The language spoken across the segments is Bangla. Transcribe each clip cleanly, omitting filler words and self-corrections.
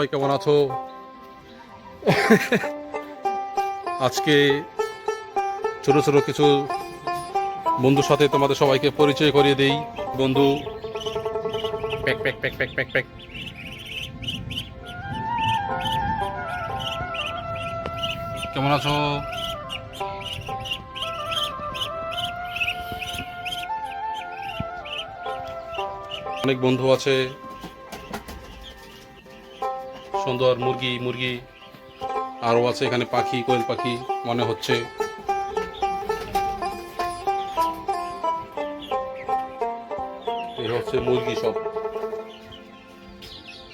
সবাই কেমন আছো? আজকে ছোট ছোট কিছু বন্ধুর সাথে তোমাদের সবাইকে পরিচয় করিয়ে দেই। বন্ধু pack pack pack pack pack pack. কেমন আছো? অনেক বন্ধু আছে, সুন্দর মুরগি আরও আছে এখানে, পাখি, কোয়েল পাখি মনে হচ্ছে। এই হচ্ছে মুরগি সব।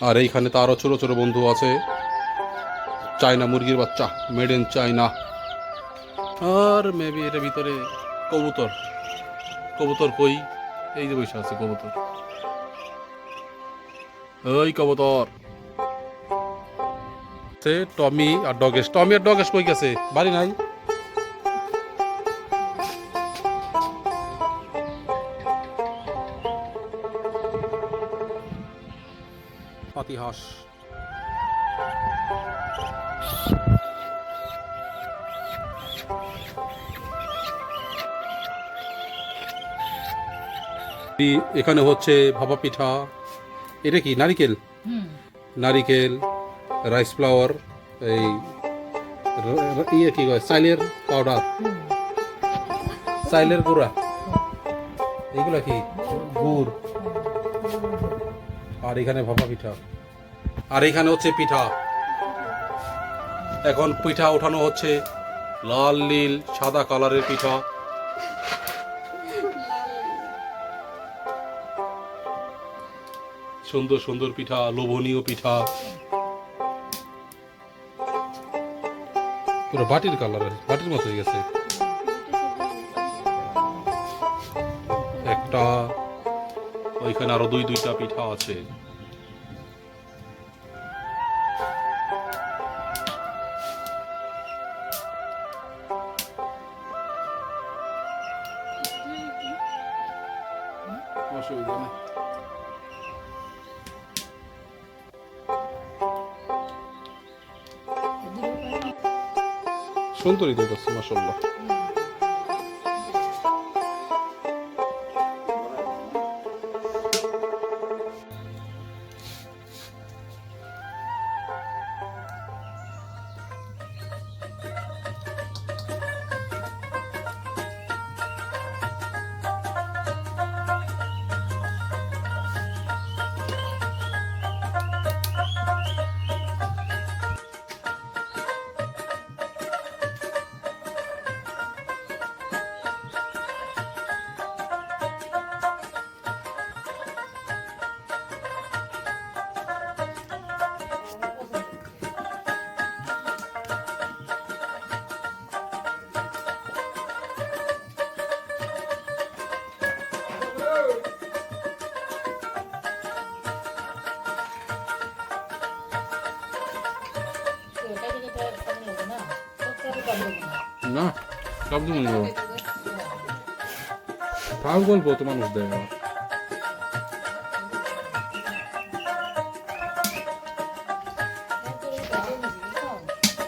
আর এইখানে তো আরো ছোট ছোট বন্ধু আছে, চায়না মুরগির বাচ্চা, মেড ইন চায়না। আর মেবি এর ভিতরে কবুতর। কবুতর কই? এই যে বসে আছে কবুতর। ওই কবুতর। টমি আর ডগেশ। টমি আর ডগেশ কই গেছে? বাড়ি নাই? পাতিহাঁস। এখানে হচ্ছে ভাপা পিঠা। এটা কি নারিকেল? নারিকেল, রাইস ফ্লাওয়ার, এই ইয়ে কি কয়, চাইলের পাউডার, চাইলের গুঁড়া, এগুলা কি গুড়। আর এখানে ভাপা পিঠা। আর এখানে হচ্ছে পিঠা। এখন পিঠা ওঠানো হচ্ছে, লাল নীল সাদা কালারের পিঠা। সুন্দর সুন্দর পিঠা, লোভনীয় পিঠা, পুরো বাটির কালারের, বাটির মতো হয়ে গেছে। একটা, ওইখানে আরো দুইটা পিঠা আছে। অসুবিধা নেই। সুন্দরই তো করছে মাশাআল্লাহ। না, সব দিন পাগল কত মানুষ দেয়।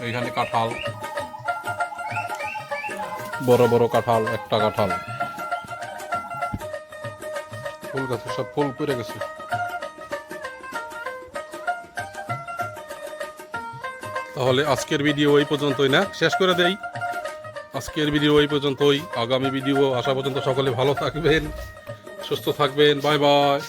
এইখানে কাঁঠাল, বড় বড় কাঁঠাল, একটা কাঁঠাল। ফুল গাছে সব ফুল পড়ে গেছে। তাহলে আজকের ভিডিও এই পর্যন্তই, না শেষ করে দেই। আজকের ভিডিও এই পর্যন্তই। আগামী ভিডিও আসা পর্যন্ত সকলে ভালো থাকবেন, সুস্থ থাকবেন। Bye bye.